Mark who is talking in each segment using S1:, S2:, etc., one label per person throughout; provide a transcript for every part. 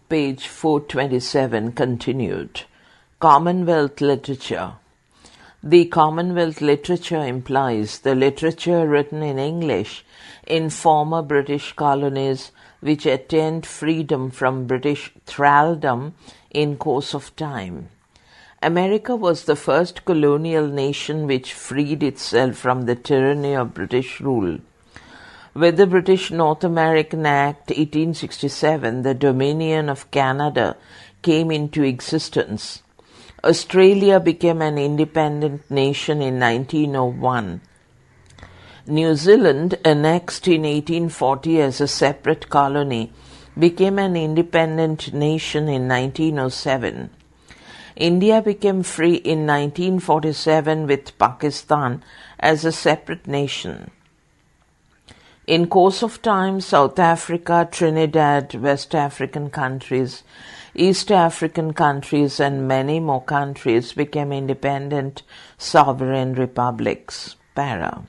S1: Page 427 continued. Commonwealth literature. The Commonwealth literature implies the literature written in English in former British colonies which attained freedom from British thraldom in course of time. America was the first colonial nation which freed itself from the tyranny of British rule. With the British North American Act 1867, the Dominion of Canada came into existence. Australia became an independent nation in 1901. New Zealand, annexed in 1840 as a separate colony, became an independent nation in 1907. India became free in 1947 with Pakistan as a separate nation. In course of time, South Africa, Trinidad, West African countries, East African countries, and many more countries became independent sovereign republics. Para.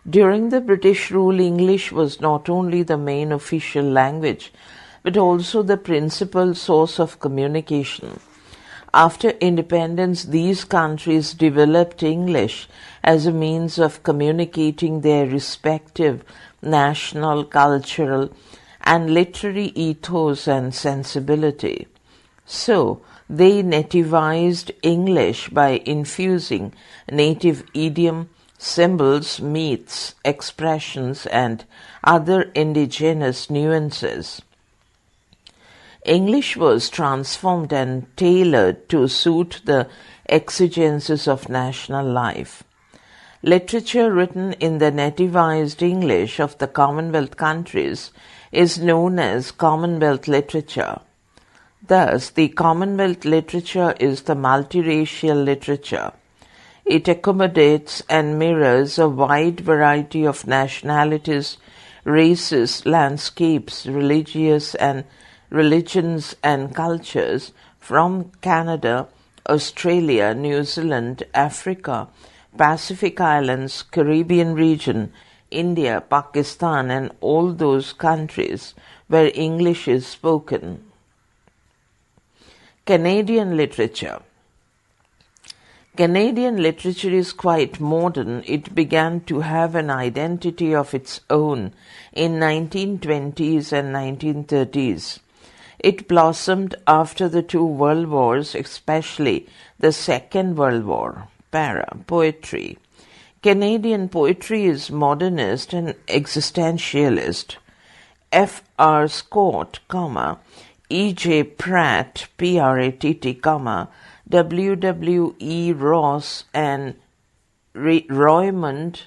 S1: During the British rule, English was not only the main official language, but also the principal source of communication. After independence, these countries developed English as a means of communicating their respective national, cultural, and literary ethos and sensibility. So, they nativized English by infusing native idiom, symbols, myths, expressions, and other indigenous nuances. English was transformed and tailored to suit the exigencies of national life. Literature written in the nativized English of the Commonwealth countries is known as Commonwealth literature. Thus, the Commonwealth literature is the multiracial literature. It accommodates and mirrors a wide variety of nationalities, races, landscapes, religions and cultures from Canada, Australia, New Zealand, Africa, Pacific Islands, Caribbean region, India, Pakistan, and all those countries where English is spoken. Canadian literature. Canadian literature is quite modern. It began to have an identity of its own in 1920s and 1930s. It blossomed after the two world wars, especially the Second World War. Para. Poetry. Canadian poetry is modernist and existentialist. F. R. Scott, E. J. Pratt, Pratt, W. W. E. Ross, and Roymond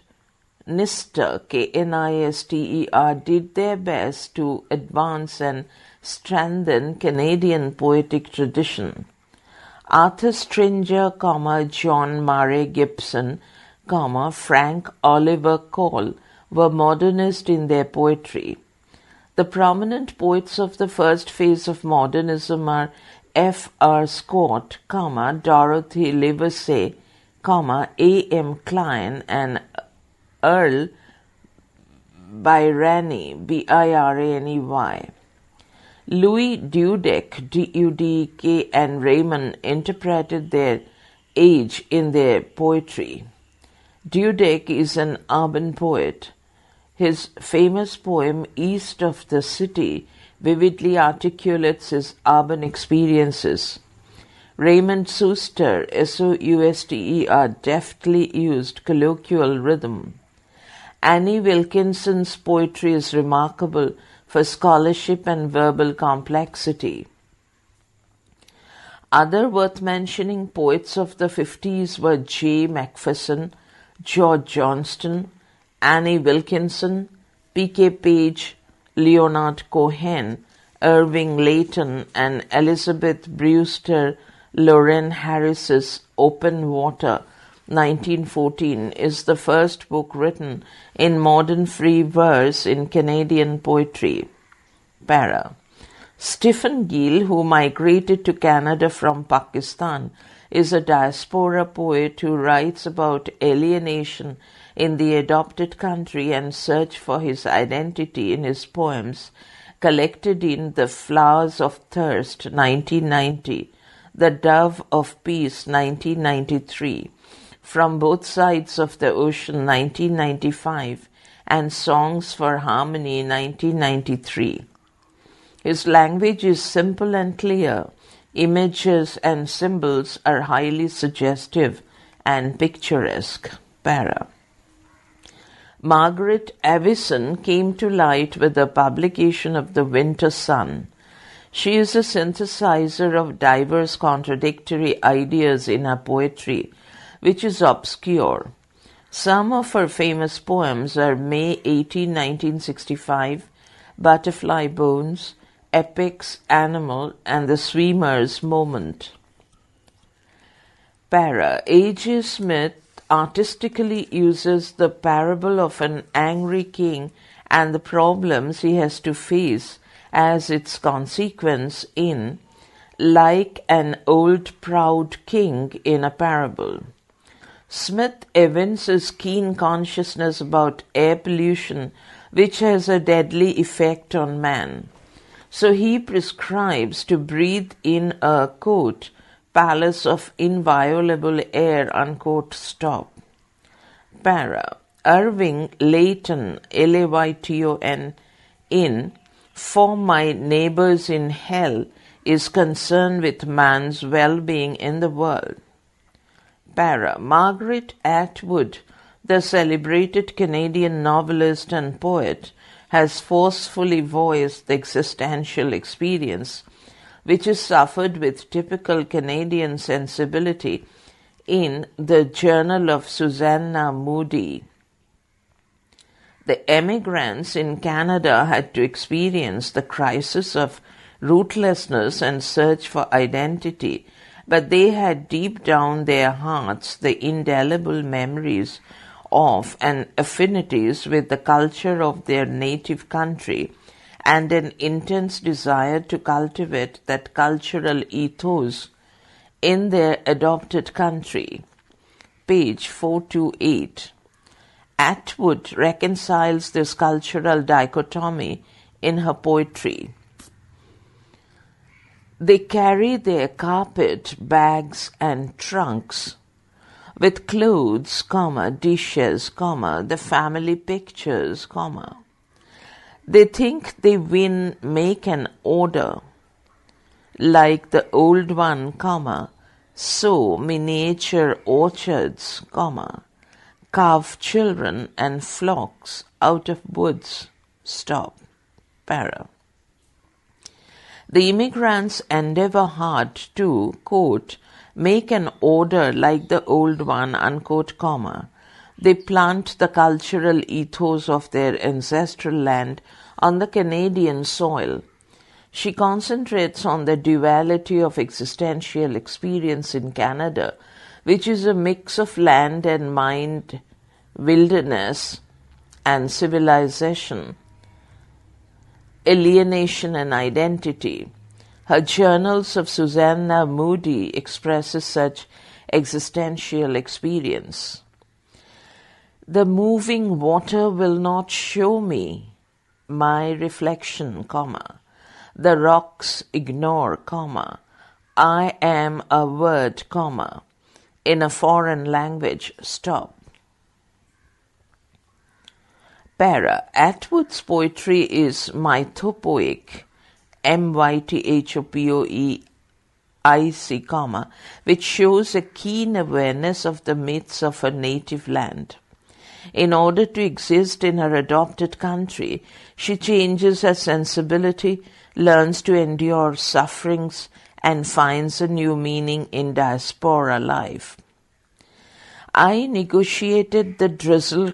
S1: Nister, Knister, did their best to advance and strengthen Canadian poetic tradition. Arthur Stringer, John Murray Gibson, Frank Oliver Cole were modernist in their poetry. The prominent poets of the first phase of modernism are F. R. Scott, Dorothy Livesey, A. M. Klein, and Earl Birany, Birany. Louis Dudek, Dudek, and Raymond interpreted their age in their poetry. Dudek is an urban poet. His famous poem, East of the City, vividly articulates his urban experiences. Raymond Souster, Souster, deftly used colloquial rhythm. Annie Wilkinson's poetry is remarkable for scholarship and verbal complexity. Other worth mentioning poets of the 50s were J. Macpherson, George Johnston, Annie Wilkinson, P.K. Page, Leonard Cohen, Irving Layton, and Elizabeth Brewster. Lorraine Harris's Open Water, 1914, is the first book written in modern free verse in Canadian poetry. Para. Stephen Gill, who migrated to Canada from Pakistan, is a diaspora poet who writes about alienation in the adopted country and search for his identity in his poems, collected in The Flowers of Thirst, 1990, The Dove of Peace, 1993, From Both Sides of the Ocean, 1995, and Songs for Harmony, 1993. His language is simple and clear. Images and symbols are highly suggestive and picturesque. Para. Margaret Avison came to light with the publication of The Winter Sun. She is a synthesizer of diverse contradictory ideas in her poetry, which is obscure. Some of her famous poems are May 18, 1965, Butterfly Bones, Epics, Animal, and The Swimmer's Moment. Para. A.J. Smith artistically uses the parable of an angry king and the problems he has to face as its consequence in Like an Old Proud King in a Parable. Smith evinces keen consciousness about air pollution, which has a deadly effect on man. So he prescribes to breathe in a, quote, palace of inviolable air, unquote, stop. Para. Irving Layton, Layton, in For My Neighbors in Hell, is concerned with man's well-being in the world. Para. Margaret Atwood, the celebrated Canadian novelist and poet, has forcefully voiced the existential experience, which is suffered with typical Canadian sensibility, in the Journal of Susanna Moodie. The emigrants in Canada had to experience the crisis of rootlessness and search for identity, but they had deep down their hearts the indelible memories of and affinities with the culture of their native country, and an intense desire to cultivate that cultural ethos in their adopted country. Page 428. Atwood reconciles this cultural dichotomy in her poetry. They carry their carpet, bags, and trunks with clothes, dishes, the family pictures, They think they win, make an order, like the old one, sow miniature orchards, carve children and flocks out of woods, stop, para. The immigrants endeavor hard to, quote, make an order like the old one, unquote, They plant the cultural ethos of their ancestral land on the Canadian soil. She concentrates on the duality of existential experience in Canada, which is a mix of land and mind, wilderness and civilization, alienation and identity. Her Journals of Susanna Moodie expresses such existential experience. The moving water will not show me my reflection, The rocks ignore, I am a word, in a foreign language, stop. Para. Atwood's poetry is mythopoeic, mythopoeic, which shows a keen awareness of the myths of her native land. In order to exist in her adopted country, she changes her sensibility, learns to endure sufferings, and finds a new meaning in diaspora life. I negotiated the drizzle,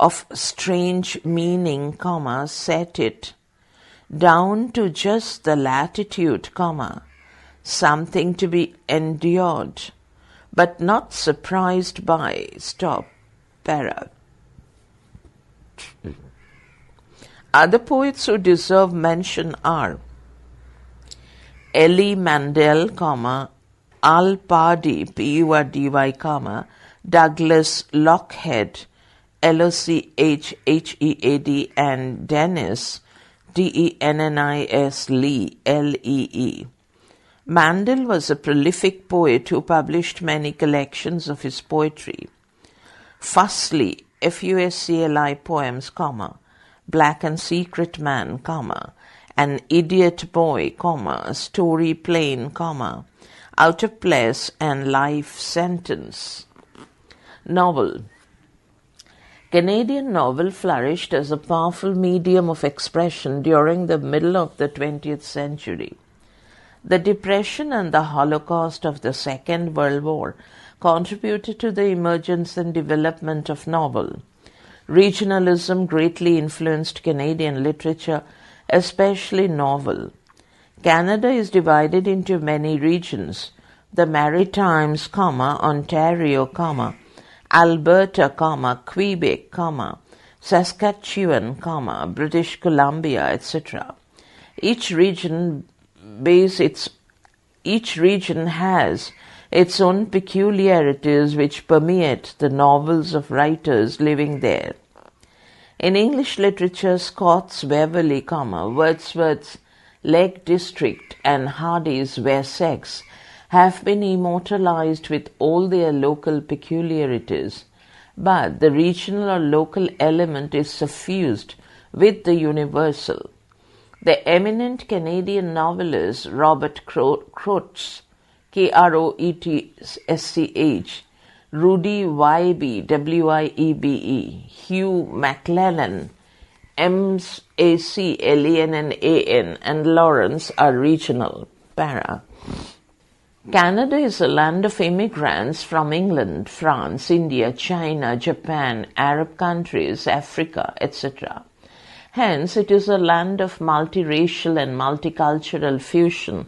S1: of strange meaning, set it down to just the latitude, something to be endured, but not surprised by, stop, para. Other poets who deserve mention are Ellie Mandel, Al Pardy, P-U-R-D-Y, Douglas Lochhead, Lochead, and Dennis Dennis Lee, Lee. Mandel was a prolific poet who published many collections of his poetry. Fussli, Fuscli poems, Black and Secret Man, An Idiot Boy, Story Plain, Out of Place and Life Sentence. Novel. Canadian novel flourished as a powerful medium of expression during the middle of the 20th century. The Depression and the Holocaust of the Second World War contributed to the emergence and development of novel. Regionalism greatly influenced Canadian literature, especially novel. Canada is divided into many regions: the Maritimes, Ontario, Alberta, Quebec, Saskatchewan, British Columbia, etc. Each region has its own peculiarities which permeate the novels of writers living there. In English literature, Scott's Waverley, Wordsworth's Lake District and Hardy's Wessex have been immortalized with all their local peculiarities, but the regional or local element is suffused with the universal. The eminent Canadian novelist Robert Croetsch, Kroetsch, Rudy Wiebe, Wiebe, Hugh MacLennan, Maclennan, and Lawrence are regional. Canada is a land of immigrants from England, France, India, China, Japan, Arab countries, Africa, etc. Hence, it is a land of multiracial and multicultural fusion,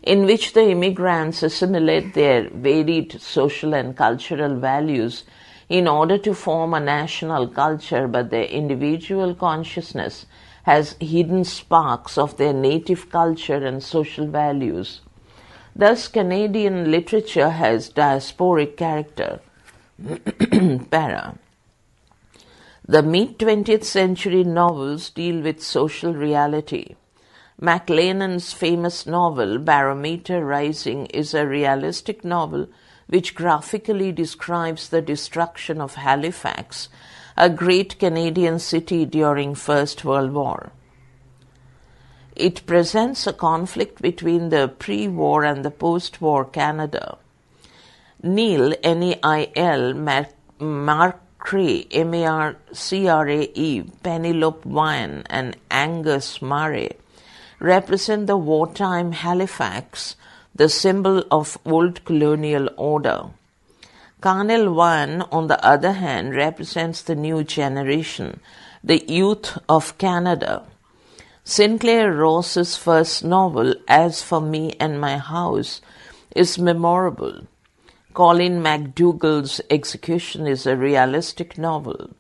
S1: in which the immigrants assimilate their varied social and cultural values in order to form a national culture, but their individual consciousness has hidden sparks of their native culture and social values. Thus, Canadian literature has diasporic character. The mid-20th century novels deal with social reality. Maclennan's famous novel, Barometer Rising, is a realistic novel which graphically describes the destruction of Halifax, a great Canadian city during First World War. It presents a conflict between the pre-war and the post-war Canada. Neil, Neil, Marcrae, Marcrae, Penelope Wynne, and Angus Murray represent the wartime Halifax, the symbol of old colonial order. Colonel Wynne, on the other hand, represents the new generation, the youth of Canada. Sinclair Ross's first novel, As for Me and My House, is memorable. Colin McDougall's Execution is a realistic novel.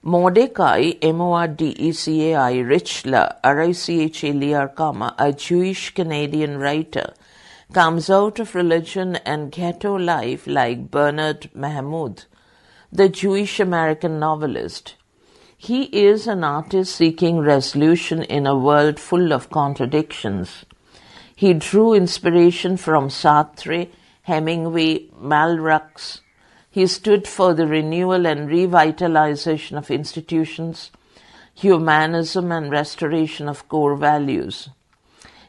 S1: Mordecai, Mordecai Richler, Richelieu, a Jewish Canadian writer, comes out of religion and ghetto life like Bernard Mahmoud, the Jewish American novelist. He is an artist seeking resolution in a world full of contradictions. He drew inspiration from Sartre, Hemingway, Malraux. He stood for the renewal and revitalization of institutions, humanism, and restoration of core values.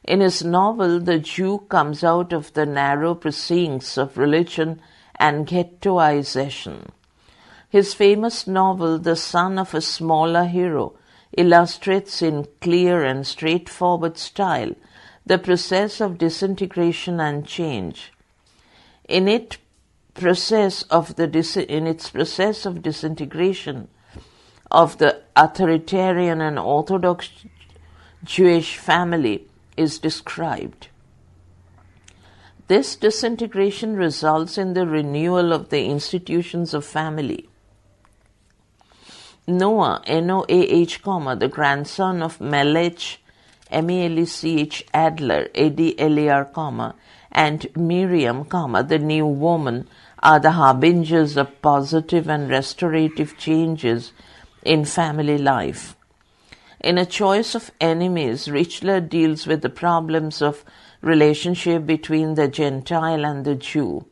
S1: In his novel, the Jew comes out of the narrow precincts of religion and ghettoization. His famous novel, The Son of a Smaller Hero, illustrates in clear and straightforward style the process of disintegration and change. In its process of disintegration of the authoritarian and Orthodox Jewish family is described. This disintegration results in the renewal of the institutions of family. Noah, Noah, the grandson of Melech, Melech Adler, Adler, and Miriam, the new woman, are the harbingers of positive and restorative changes in family life. In A Choice of Enemies, Richler deals with the problems of relationship between the Gentile and the Jew.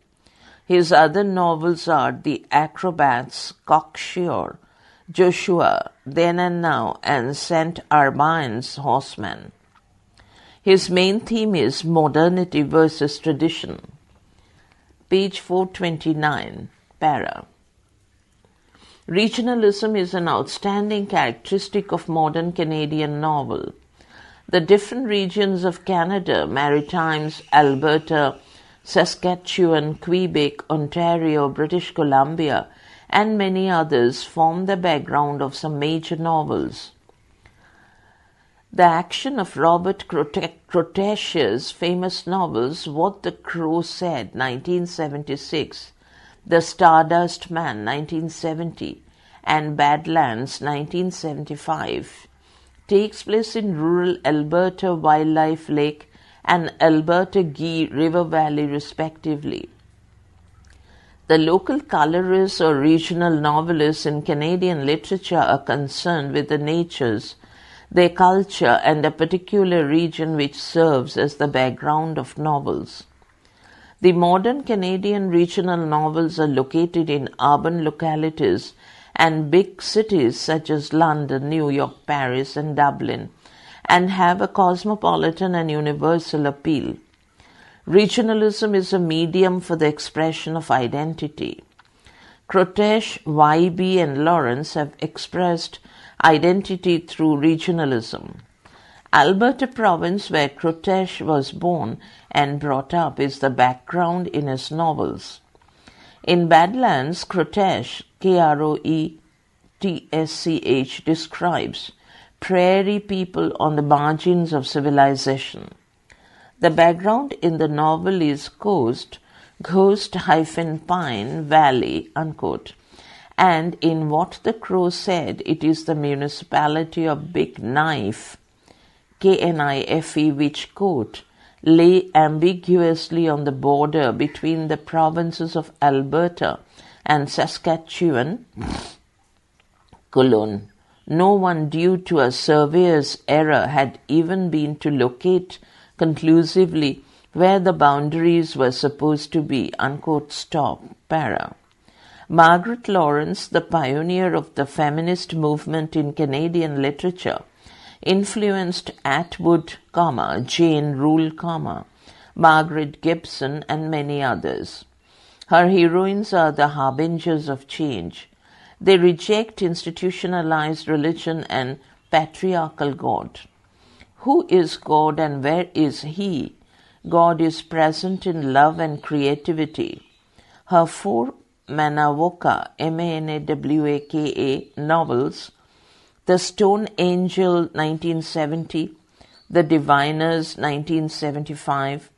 S1: His other novels are The Acrobats, Cocksure, Joshua, Then and Now, and St. Arbine's Horseman. His main theme is modernity versus tradition. Page 429, para. Regionalism is an outstanding characteristic of modern Canadian novel. The different regions of Canada, Maritimes, Alberta, Saskatchewan, Quebec, Ontario, British Columbia, and many others form the background of some major novels. The action of Robert Crotech's famous novels What the Crow Said, 1976, The Stardust Man, 1970, and Badlands, 1975, takes place in rural Alberta Wildlife Lake and Alberta Gee River Valley, respectively. The local colorists or regional novelists in Canadian literature are concerned with the natures, their culture, and a particular region which serves as the background of novels. The modern Canadian regional novels are located in urban localities and big cities such as London, New York, Paris, and Dublin, and have a cosmopolitan and universal appeal. Regionalism is a medium for the expression of identity. Crotech, Wyby, and Lawrence have expressed identity through regionalism. Alberta province, where Crotech was born and brought up, is the background in his novels. In Badlands, Crotech, Kroetsch, describes prairie people on the margins of civilization. The background in the novel is Ghost-Pine Valley, unquote. And in What the Crow Said, it is the municipality of Big Knife, Knife, which, quote, lay ambiguously on the border between the provinces of Alberta and Saskatchewan, colon. No one, due to a surveyor's error, had even been to locate conclusively where the boundaries were supposed to be, unquote, stop, para. Margaret Laurence, the pioneer of the feminist movement in Canadian literature, influenced Atwood, Jane Rule, Margaret Gibson, and many others. Her heroines are the harbingers of change. They reject institutionalized religion and patriarchal God. Who is God and where is He? God is present in love and creativity. Her four Manawaka, Manawaka novels, The Stone Angel, 1970, The Diviners, 1975,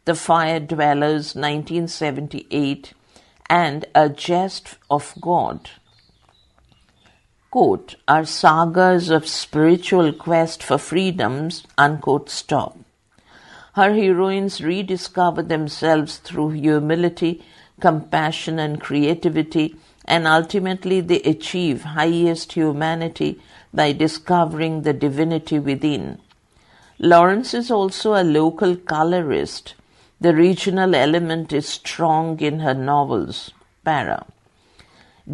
S1: The Fire Dwellers, 1978, and A Jest of God, quote, are sagas of spiritual quest for freedoms, unquote, stop. Her heroines rediscover themselves through humility, compassion, and creativity, and ultimately they achieve highest humanity by discovering the divinity within. Lawrence is also a local colorist. The regional element is strong in her novels. Para.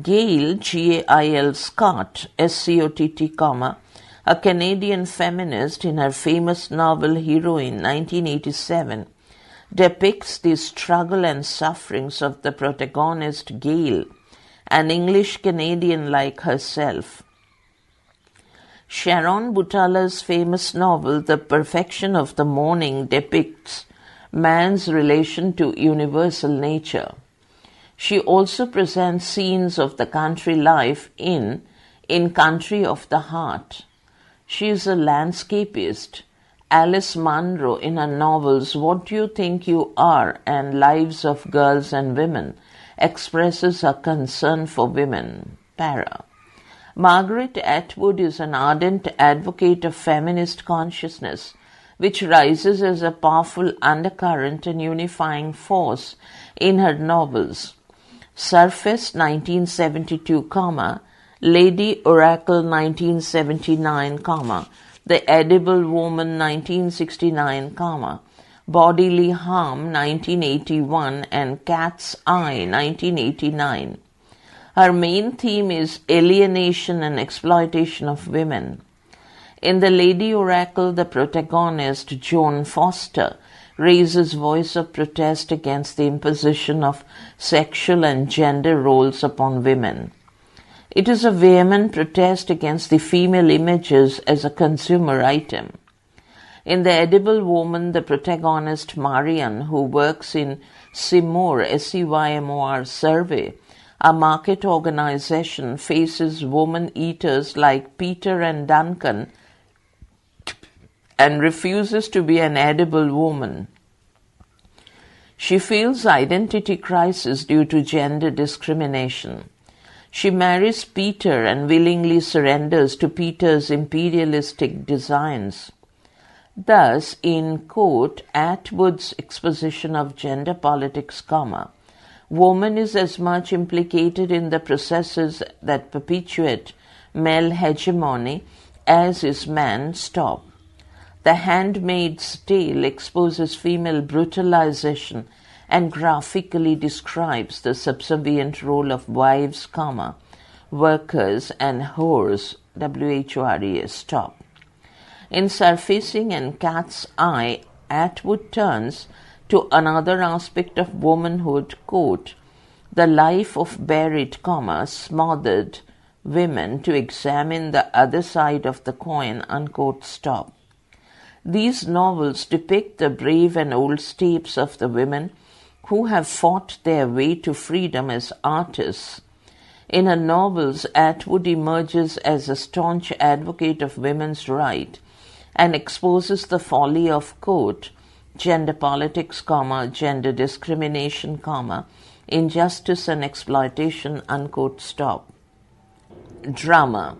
S1: Gail, Gail Scott, Scott, a Canadian feminist, in her famous novel Heroine, 1987, depicts the struggle and sufferings of the protagonist Gail, an English Canadian like herself. Sharon Butala's famous novel The Perfection of the Morning depicts man's relation to universal nature. She also presents scenes of the country life in Country of the Heart. She is a landscapist. Alice Munro, in her novels What Do You Think You Are and Lives of Girls and Women, expresses her concern for women. Para. Margaret Atwood is an ardent advocate of feminist consciousness, which rises as a powerful undercurrent and unifying force in her novels. Surface, 1972, Lady Oracle 1979, The Edible Woman 1969, Bodily Harm 1981 and Cat's Eye 1989. Her main theme is alienation and exploitation of women. In The Lady Oracle, the protagonist, Joan Foster, raises voice of protest against the imposition of sexual and gender roles upon women. It is a vehement protest against the female images as a consumer item. In The Edible Woman, the protagonist, Marian, who works in Seymour, SEYMOR survey, a market organization, faces woman eaters like Peter and Duncan and refuses to be an edible woman. She feels identity crisis due to gender discrimination. She marries Peter and willingly surrenders to Peter's imperialistic designs. Thus, in, quote, Atwood's exposition of gender politics, woman is as much implicated in the processes that perpetuate male hegemony as is man, stop. The Handmaid's Tale exposes female brutalization and graphically describes the subservient role of wives, workers, and whores, WHORES, stop. In Surfacing and Cat's Eye, Atwood turns to another aspect of womanhood, quote, the life of buried, smothered women, to examine the other side of the coin, unquote, stop. These novels depict the brave and old steps of the women who have fought their way to freedom as artists. In her novels, Atwood emerges as a staunch advocate of women's rights and exposes the folly of, quote, gender politics, gender discrimination, injustice and exploitation, unquote, stop. Drama.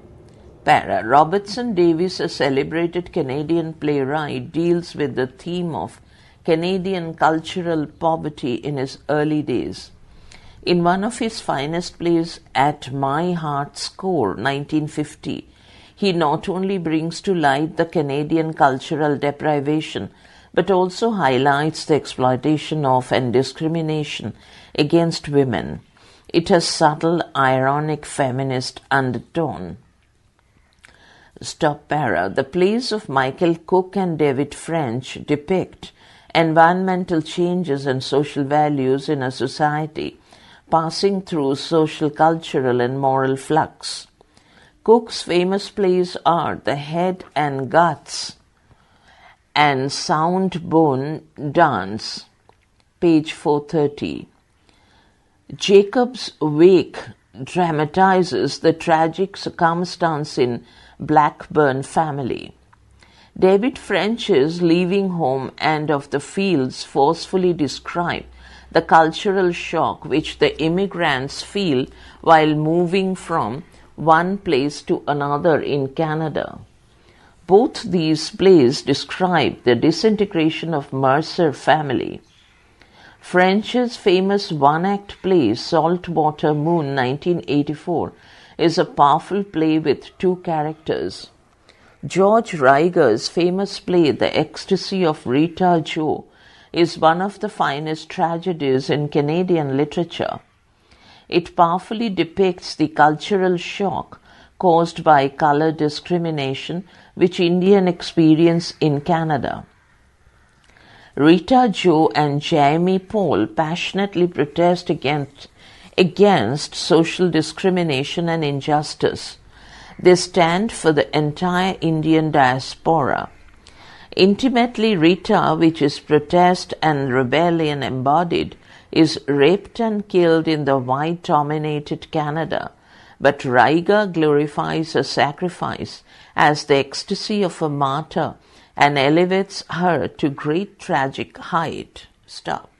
S1: Para. Robertson Davies, a celebrated Canadian playwright, deals with the theme of Canadian cultural poverty in his early days. In one of his finest plays, At My Heart's Core, 1950, he not only brings to light the Canadian cultural deprivation, but also highlights the exploitation of and discrimination against women. It has subtle, ironic feminist undertone. Stop para. The plays of Michael Cook and David French depict environmental changes and social values in a society passing through social, cultural, and moral flux. Cook's famous plays are The Head and Guts and Sound Bone Dance, page 430. Jacob's Wake dramatizes the tragic circumstance in Blackburn family. David French's Leaving Home and of the Fields forcefully describe the cultural shock which the immigrants feel while moving from one place to another in Canada. Both these plays describe the disintegration of Mercer family. French's famous one-act play Saltwater Moon 1984 is a powerful play with two characters. George Ryger's famous play The Ecstasy of Rita Jo is one of the finest tragedies in Canadian literature. It powerfully depicts the cultural shock caused by color discrimination which Indians experience in Canada. Rita Jo and Jamie Paul passionately protest against social discrimination and injustice. They stand for the entire Indian diaspora. Intimately, Rita, which is protest and rebellion embodied, is raped and killed in the white-dominated Canada, but Ryger glorifies her sacrifice as the ecstasy of a martyr and elevates her to great tragic height. Stop.